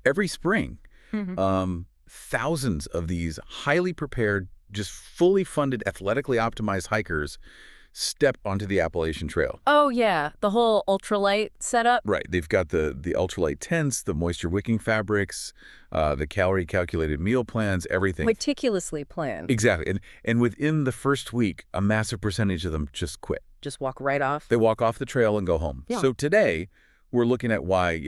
every spring, thousands of these highly prepared, just fully funded, athletically optimized hikers step onto the Appalachian Trail. Oh, yeah. The whole ultralight setup. Right. They've got the ultralight tents, the moisture-wicking fabrics, the calorie-calculated meal plans, everything. Meticulously planned. Exactly. And within the first week, a massive percentage of them just quit. Just walk right off. They walk off the trail and go home. Yeah. So today, we're looking at why,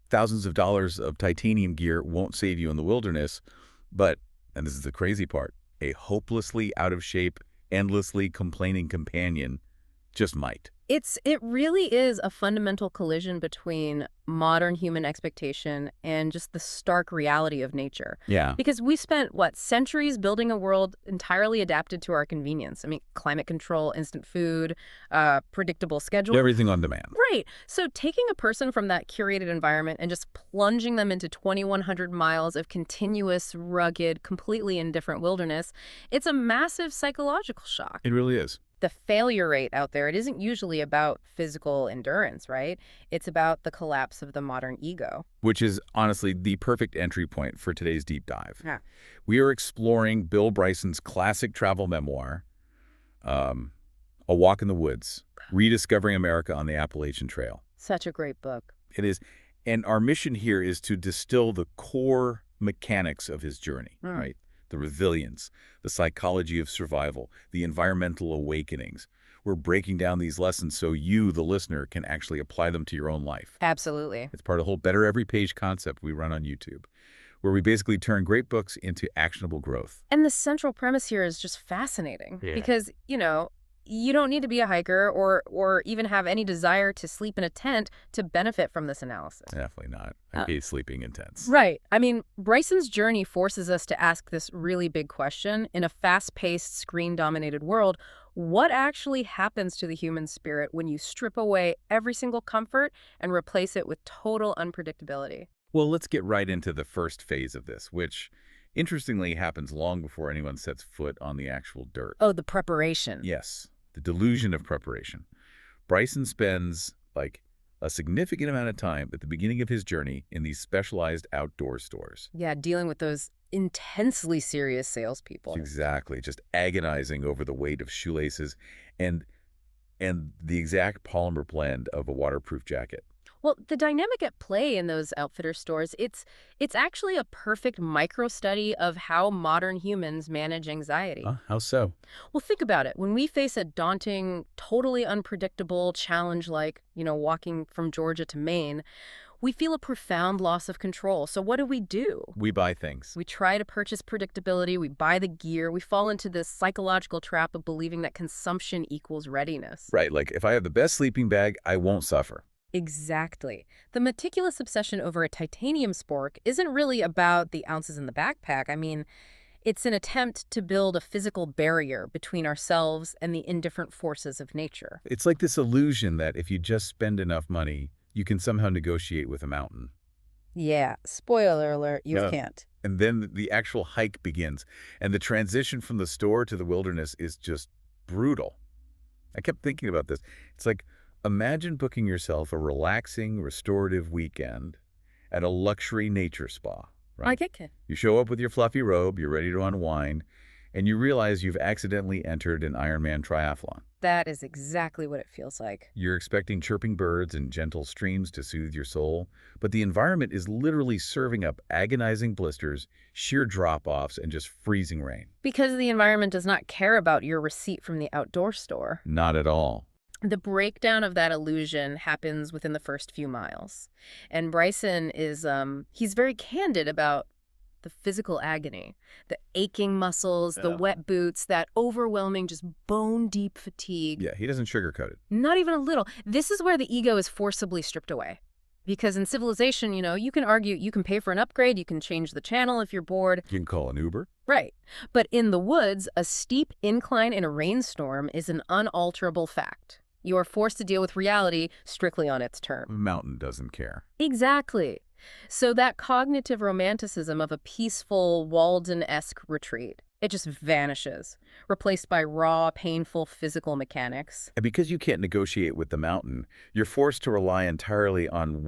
thousands of dollars of titanium gear won't save you in the wilderness. But, and this is the crazy part, a hopelessly out-of-shape, endlessly complaining companion just might. It really is a fundamental collision between modern human expectation and just the stark reality of nature. Yeah. Because we spent, centuries building a world entirely adapted to our convenience. I mean, climate control, instant food, predictable schedule. Everything on demand. Right. So taking a person from that curated environment and just plunging them into 2,100 miles of continuous, rugged, completely indifferent wilderness, it's a massive psychological shock. It really is. The failure rate out there, it isn't usually about physical endurance, right? It's about the collapse of the modern ego. Which is honestly the perfect entry point for today's deep dive. Yeah. We are exploring Bill Bryson's classic travel memoir, A Walk in the Woods, Rediscovering America on the Appalachian Trail. Such a great book. It is. And our mission here is to distill the core mechanics of his journey, right? The resilience, the psychology of survival, the environmental awakenings. We're breaking down these lessons so you, the listener, can actually apply them to your own life. Absolutely. It's part of the whole Better Every Page concept we run on YouTube, where we basically turn great books into actionable growth. And the central premise here is just fascinating because, you don't need to be a hiker or even have any desire to sleep in a tent to benefit from this analysis. Definitely not. I hate sleeping in tents. Right. I mean, Bryson's journey forces us to ask this really big question. In a fast-paced, screen-dominated world, what actually happens to the human spirit when you strip away every single comfort and replace it with total unpredictability? Well, let's get right into the first phase of this, which interestingly happens long before anyone sets foot on the actual dirt. Oh, the preparation. Yes. The delusion of preparation. Bryson spends, a significant amount of time at the beginning of his journey in these specialized outdoor stores. Yeah, dealing with those intensely serious salespeople. Exactly. Just agonizing over the weight of shoelaces and the exact polymer blend of a waterproof jacket. Well, the dynamic at play in those outfitter stores, it's actually a perfect micro-study of how modern humans manage anxiety. How so? Well, think about it. When we face a daunting, totally unpredictable challenge like, walking from Georgia to Maine, we feel a profound loss of control. So what do? We buy things. We try to purchase predictability. We buy the gear. We fall into this psychological trap of believing that consumption equals readiness. Right. Like, if I have the best sleeping bag, I won't suffer. Exactly. The meticulous obsession over a titanium spork isn't really about the ounces in the backpack. I mean, it's an attempt to build a physical barrier between ourselves and the indifferent forces of nature. It's like this illusion that if you just spend enough money, you can somehow negotiate with a mountain. Yeah, spoiler alert, you can't. And then the actual hike begins, and the transition from the store to the wilderness is just brutal. I kept thinking about this. It's like, imagine booking yourself a relaxing, restorative weekend at a luxury nature spa, right? I get it. You show up with your fluffy robe, you're ready to unwind, and you realize you've accidentally entered an Ironman triathlon. That is exactly what it feels like. You're expecting chirping birds and gentle streams to soothe your soul, but the environment is literally serving up agonizing blisters, sheer drop-offs, and just freezing rain. Because the environment does not care about your receipt from the outdoor store. Not at all. The breakdown of that illusion happens within the first few miles. And Bryson is, he's very candid about the physical agony, the aching muscles, the wet boots, that overwhelming, just bone-deep fatigue. Yeah, he doesn't sugarcoat it. Not even a little. This is where the ego is forcibly stripped away. Because in civilization, you can argue, you can pay for an upgrade, you can change the channel if you're bored. You can call an Uber. Right. But in the woods, a steep incline in a rainstorm is an unalterable fact. You are forced to deal with reality strictly on its terms. The mountain doesn't care. Exactly. So that cognitive romanticism of a peaceful, Walden-esque retreat, it just vanishes, replaced by raw, painful physical mechanics. And because you can't negotiate with the mountain, you're forced to rely entirely on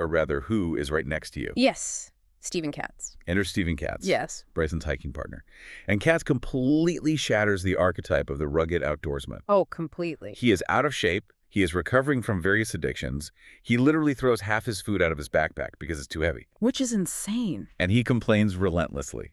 or rather who, is right next to you. Yes, Stephen Katz. Enter Stephen Katz. Yes. Bryson's hiking partner. And Katz completely shatters the archetype of the rugged outdoorsman. Oh, completely. He is out of shape. He is recovering from various addictions. He literally throws half his food out of his backpack because it's too heavy. Which is insane. And he complains relentlessly.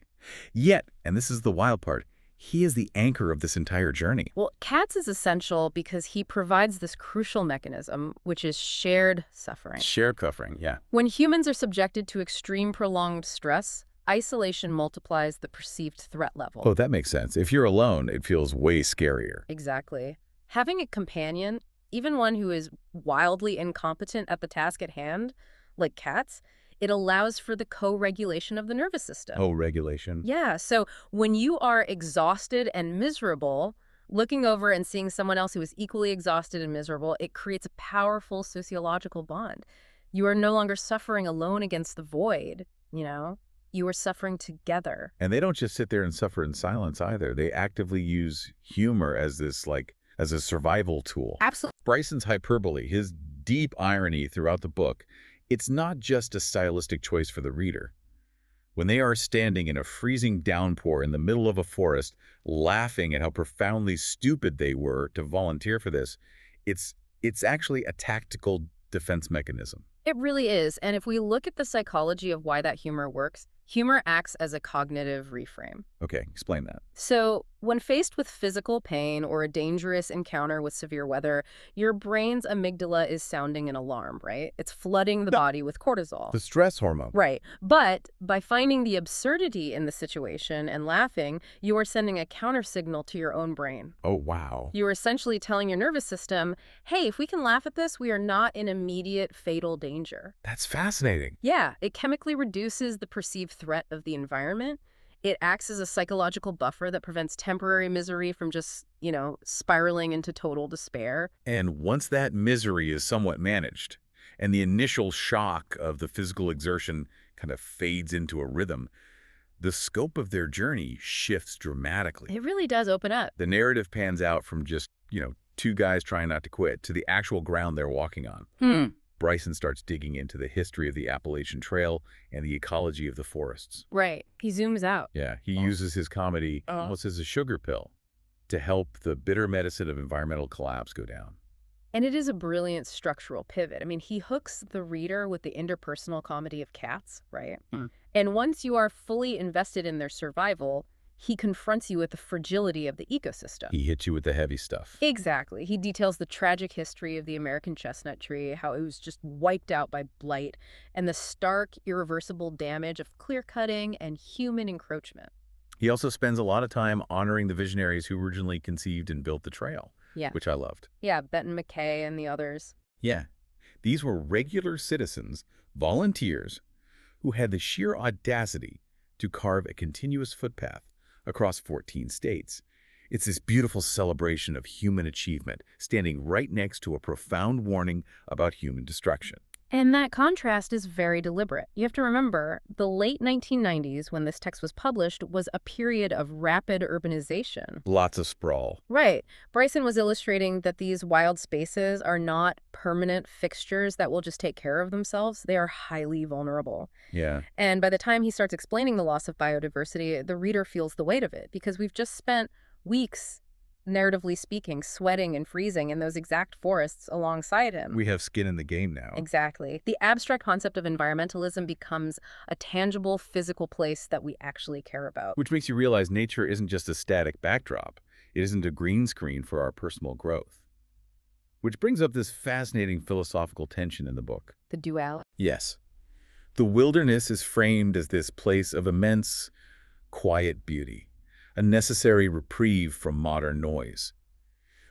Yet, and this is the wild part, he is the anchor of this entire journey. Well, Katz is essential because he provides this crucial mechanism, which is shared suffering. Shared suffering, yeah. When humans are subjected to extreme prolonged stress, isolation multiplies the perceived threat level. Oh, that makes sense. If you're alone, it feels way scarier. Exactly. Having a companion, even one who is wildly incompetent at the task at hand, like Katz, it allows for the co-regulation of the nervous system. Oh, regulation. Yeah, so when you are exhausted and miserable, looking over and seeing someone else who is equally exhausted and miserable, it creates a powerful sociological bond. You are no longer suffering alone against the void, you know? You are suffering together. And they don't just sit there and suffer in silence either. They actively use humor as this, as a survival tool. Absolutely. Bryson's hyperbole, his deep irony throughout the book, it's not just a stylistic choice for the reader. When they are standing in a freezing downpour in the middle of a forest, laughing at how profoundly stupid they were to volunteer for this, it's actually a tactical defense mechanism. It really is. And if we look at the psychology of why that humor works, humor acts as a cognitive reframe. Okay, explain that. So when faced with physical pain or a dangerous encounter with severe weather, your brain's amygdala is sounding an alarm, right? It's flooding the body with cortisol. The stress hormone. Right. But by finding the absurdity in the situation and laughing, you are sending a counter signal to your own brain. Oh, wow. You are essentially telling your nervous system, hey, if we can laugh at this, we are not in immediate fatal danger. That's fascinating. Yeah, it chemically reduces the perceived threat of the environment. It acts as a psychological buffer that prevents temporary misery from just, spiraling into total despair. And once that misery is somewhat managed, and the initial shock of the physical exertion kind of fades into a rhythm, the scope of their journey shifts dramatically. It really does open up. The narrative pans out from just, two guys trying not to quit to the actual ground they're walking on. Bryson starts digging into the history of the Appalachian Trail and the ecology of the forests. Right. He zooms out. Yeah, he uses his comedy almost as a sugar pill to help the bitter medicine of environmental collapse go down. And it is a brilliant structural pivot. I mean, he hooks the reader with the interpersonal comedy of cats, right? And once you are fully invested in their survival, he confronts you with the fragility of the ecosystem. He hits you with the heavy stuff. Exactly. He details the tragic history of the American chestnut tree, how it was just wiped out by blight, and the stark, irreversible damage of clear-cutting and human encroachment. He also spends a lot of time honoring the visionaries who originally conceived and built the trail, which I loved. Yeah, Benton McKay and the others. Yeah. These were regular citizens, volunteers, who had the sheer audacity to carve a continuous footpath across 14 states. It's this beautiful celebration of human achievement, standing right next to a profound warning about human destruction. And that contrast is very deliberate. You have to remember, the late 1990s, when this text was published, was a period of rapid urbanization. Lots of sprawl. Right. Bryson was illustrating that these wild spaces are not permanent fixtures that will just take care of themselves. They are highly vulnerable. Yeah. And by the time he starts explaining the loss of biodiversity, the reader feels the weight of it, because we've just spent weeks, narratively speaking, sweating and freezing in those exact forests alongside him. We have skin in the game now. Exactly. The abstract concept of environmentalism becomes a tangible, physical place that we actually care about. Which makes you realize nature isn't just a static backdrop. It isn't a green screen for our personal growth. Which brings up this fascinating philosophical tension in the book. The duality. Yes. The wilderness is framed as this place of immense, quiet beauty, a necessary reprieve from modern noise.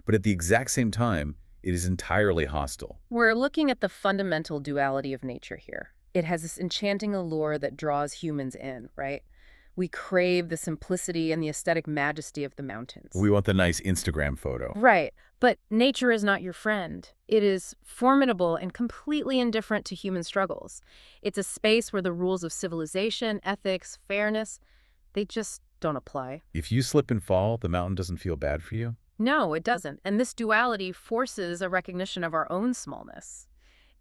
But at the exact same time, it is entirely hostile. We're looking at the fundamental duality of nature here. It has this enchanting allure that draws humans in, right? We crave the simplicity and the aesthetic majesty of the mountains. We want the nice Instagram photo. Right. But nature is not your friend. It is formidable and completely indifferent to human struggles. It's a space where the rules of civilization, ethics, fairness, they just don't apply. If you slip and fall, the mountain doesn't feel bad for you? No, it doesn't. And this duality forces a recognition of our own smallness.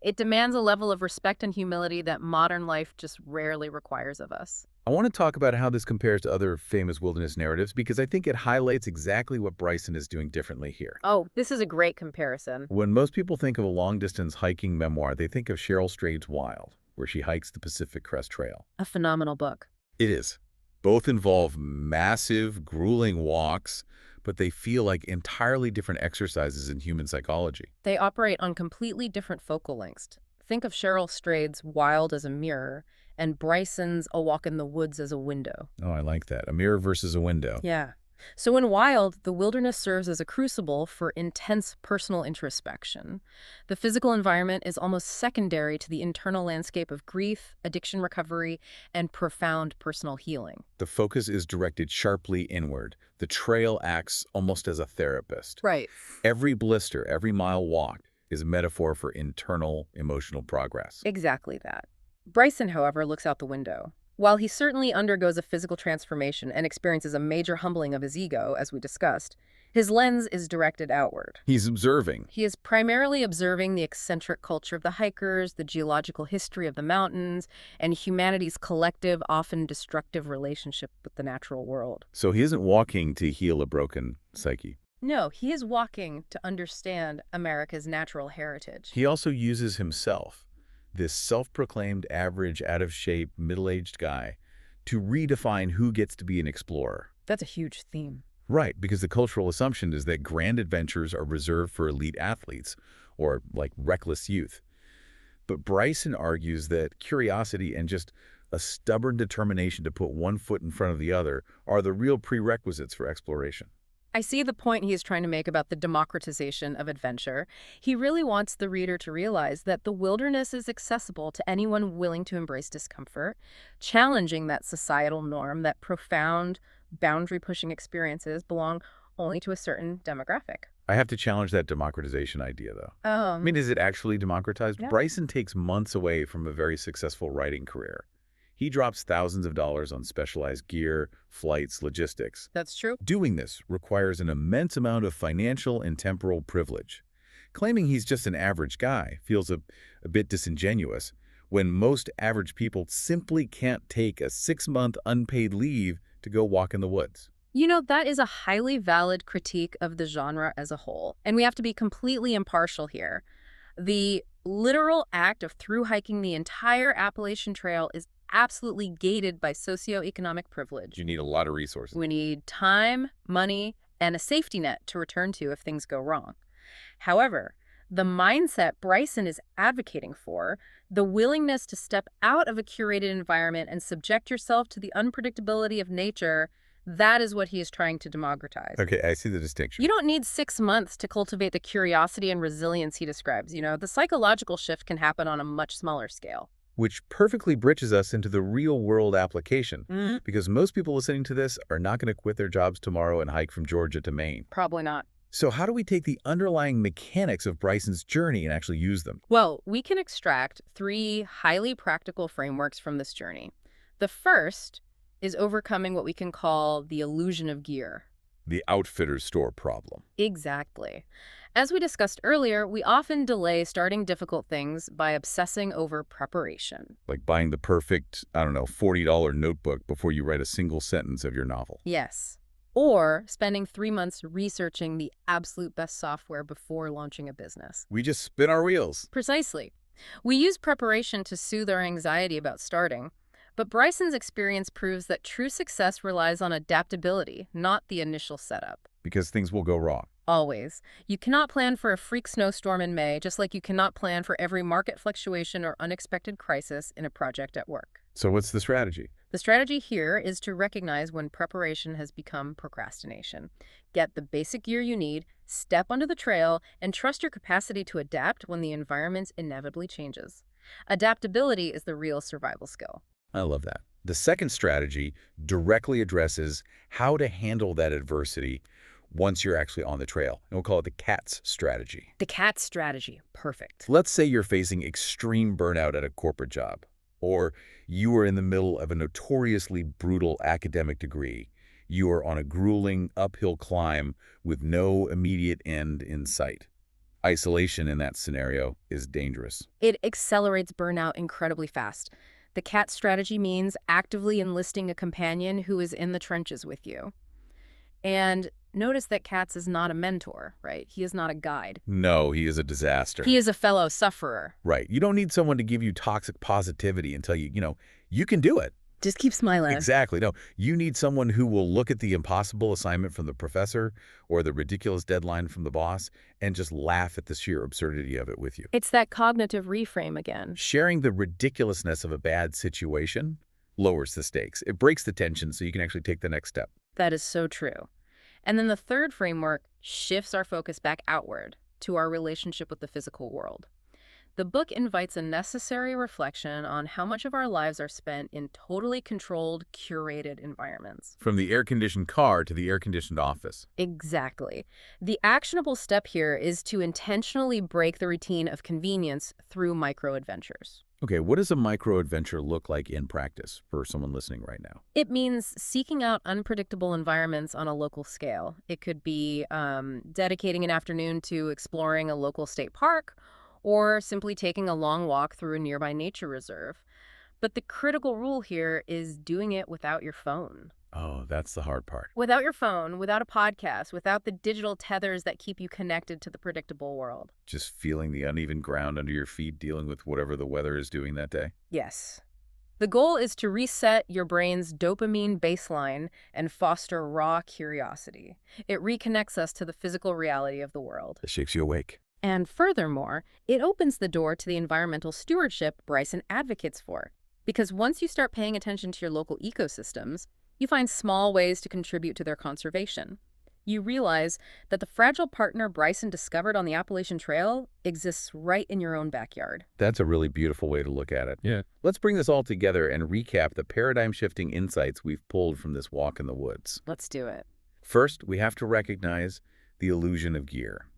It demands a level of respect and humility that modern life just rarely requires of us. I want to talk about how this compares to other famous wilderness narratives because I think it highlights exactly what Bryson is doing differently here. Oh, this is a great comparison. When most people think of a long-distance hiking memoir, they think of Cheryl Strayed's Wild, where she hikes the Pacific Crest Trail. A phenomenal book. It is. Both involve massive, grueling walks, but they feel like entirely different exercises in human psychology. They operate on completely different focal lengths. Think of Cheryl Strayed's Wild as a mirror and Bryson's A Walk in the Woods as a window. Oh, I like that. A mirror versus a window. Yeah. So in Wild, the wilderness serves as a crucible for intense personal introspection. The physical environment is almost secondary to the internal landscape of grief, addiction recovery, and profound personal healing. The focus is directed sharply inward. The trail acts almost as a therapist. Right. Every blister, every mile walked is a metaphor for internal emotional progress. Exactly that. Bryson, however, looks out the window. While he certainly undergoes a physical transformation and experiences a major humbling of his ego, as we discussed, his lens is directed outward. He's observing. He is primarily observing the eccentric culture of the hikers, the geological history of the mountains, and humanity's collective, often destructive relationship with the natural world. So he isn't walking to heal a broken psyche. No, he is walking to understand America's natural heritage. He also uses himself, this self-proclaimed average, out-of-shape, middle-aged guy, to redefine who gets to be an explorer. That's a huge theme. Right, because the cultural assumption is that grand adventures are reserved for elite athletes, or like reckless youth. But Bryson argues that curiosity and just a stubborn determination to put one foot in front of the other are the real prerequisites for exploration. I see the point he is trying to make about the democratization of adventure. He really wants the reader to realize that the wilderness is accessible to anyone willing to embrace discomfort, challenging that societal norm that profound, boundary-pushing experiences belong only to a certain demographic. I have to challenge that democratization idea, though. I mean, is it actually democratized? Yeah. Bryson takes months away from a very successful writing career. He drops thousands of dollars on specialized gear, flights, logistics. That's true. Doing this requires an immense amount of financial and temporal privilege. Claiming he's just an average guy feels a bit disingenuous when most average people simply can't take a 6-month unpaid leave to go walk in the woods. You know, that is a highly valid critique of the genre as a whole, and we have to be completely impartial here. The literal act of thru-hiking the entire Appalachian Trail is absolutely gated by socioeconomic privilege. You need a lot of resources. We need time, money, and a safety net to return to if things go wrong. However, the mindset Bryson is advocating for, the willingness to step out of a curated environment and subject yourself to the unpredictability of nature, that is what he is trying to democratize. Okay, I see the distinction. You don't need 6 months to cultivate the curiosity and resilience he describes. You know, the psychological shift can happen on a much smaller scale. Which perfectly bridges us into the real-world application, because most people listening to this are not going to quit their jobs tomorrow and hike from Georgia to Maine. Probably not. So how do we take the underlying mechanics of Bryson's journey and actually use them? Well, we can extract 3 highly practical frameworks from this journey. The first is overcoming what we can call the illusion of gear. The outfitter's store problem. Exactly. As we discussed earlier, we often delay starting difficult things by obsessing over preparation. Like buying the perfect, I don't know, $40 notebook before you write a single sentence of your novel. Yes. Or spending 3 months researching the absolute best software before launching a business. We just spin our wheels. Precisely. We use preparation to soothe our anxiety about starting, but Bryson's experience proves that true success relies on adaptability, not the initial setup. Because things will go wrong. Always. You cannot plan for a freak snowstorm in May, just like you cannot plan for every market fluctuation or unexpected crisis in a project at work. So what's the strategy? The strategy here is to recognize when preparation has become procrastination. Get the basic gear you need, step onto the trail, and trust your capacity to adapt when the environment inevitably changes. Adaptability is the real survival skill. I love that. The second strategy directly addresses how to handle that adversity once you're actually on the trail. And we'll call it the CATS strategy. The CATS strategy. Perfect. Let's say you're facing extreme burnout at a corporate job, or you are in the middle of a notoriously brutal academic degree. You are on a grueling uphill climb with no immediate end in sight. Isolation in that scenario is dangerous. It accelerates burnout incredibly fast. The cat strategy means actively enlisting a companion who is in the trenches with you. And notice that Katz is not a mentor, right? He is not a guide. No, he is a disaster. He is a fellow sufferer. Right. You don't need someone to give you toxic positivity and tell you, you can do it. Just keep smiling. Exactly. No, you need someone who will look at the impossible assignment from the professor or the ridiculous deadline from the boss and just laugh at the sheer absurdity of it with you. It's that cognitive reframe again. Sharing the ridiculousness of a bad situation lowers the stakes. It breaks the tension so you can actually take the next step. That is so true. And then the third framework shifts our focus back outward to our relationship with the physical world. The book invites a necessary reflection on how much of our lives are spent in totally controlled, curated environments. From the air-conditioned car to the air-conditioned office. Exactly. The actionable step here is to intentionally break the routine of convenience through micro-adventures. Okay, what does a micro-adventure look like in practice for someone listening right now? It means seeking out unpredictable environments on a local scale. It could be dedicating an afternoon to exploring a local state park, or simply taking a long walk through a nearby nature reserve. But the critical rule here is doing it without your phone. Oh, that's the hard part. Without your phone, without a podcast, without the digital tethers that keep you connected to the predictable world. Just feeling the uneven ground under your feet, dealing with whatever the weather is doing that day? Yes. The goal is to reset your brain's dopamine baseline and foster raw curiosity. It reconnects us to the physical reality of the world. It shakes you awake. And furthermore, it opens the door to the environmental stewardship Bryson advocates for. Because once you start paying attention to your local ecosystems, you find small ways to contribute to their conservation. You realize that the fragile partner Bryson discovered on the Appalachian Trail exists right in your own backyard. That's a really beautiful way to look at it. Yeah. Let's bring this all together and recap the paradigm-shifting insights we've pulled from this walk in the woods. Let's do it. First, we have to recognize the illusion of gear.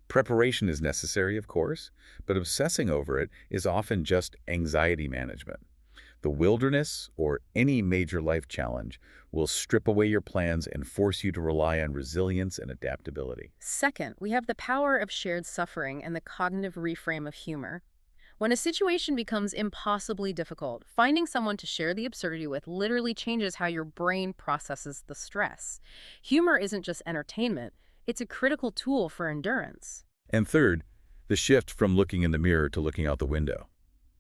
Preparation is necessary, of course, but obsessing over it is often just anxiety management. The wilderness, or any major life challenge, will strip away your plans and force you to rely on resilience and adaptability. Second, we have the power of shared suffering and the cognitive reframe of humor. When a situation becomes impossibly difficult, finding someone to share the absurdity with literally changes how your brain processes the stress. Humor isn't just entertainment. It's a critical tool for endurance. And third, the shift from looking in the mirror to looking out the window.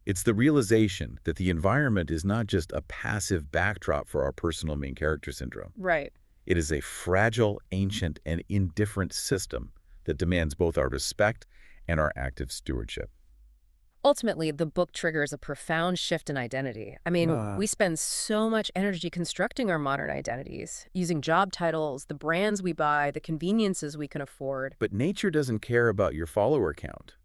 It's the realization that the environment is not just a passive backdrop for our personal main character syndrome. Right. It is a fragile, ancient, and indifferent system that demands both our respect and our active stewardship. Ultimately, the book triggers a profound shift in identity. I mean, we spend so much energy constructing our modern identities, using job titles, the brands we buy, the conveniences we can afford. But nature doesn't care about your follower count.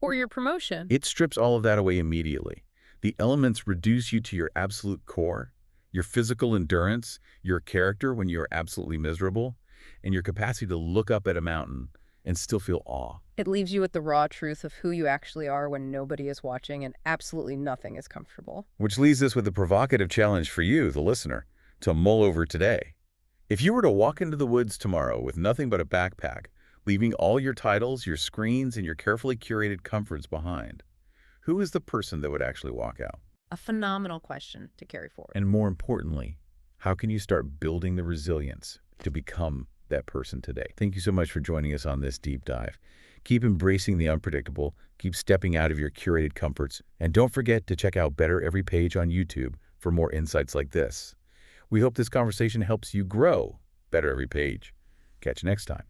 Or your promotion. It strips all of that away immediately. The elements reduce you to your absolute core, your physical endurance, your character when you're absolutely miserable, and your capacity to look up at a mountain and still feel awe. It leaves you with the raw truth of who you actually are when nobody is watching and absolutely nothing is comfortable. Which leaves us with a provocative challenge for you, the listener, to mull over today. If you were to walk into the woods tomorrow with nothing but a backpack, leaving all your titles, your screens, and your carefully curated comforts behind, who is the person that would actually walk out? A phenomenal question to carry forward. And more importantly, how can you start building the resilience to become that person today? Thank you so much for joining us on this deep dive. Keep embracing the unpredictable, keep stepping out of your curated comforts, and don't forget to check out Better Every Page on YouTube for more insights like this. We hope this conversation helps you grow better every page. Catch you next time.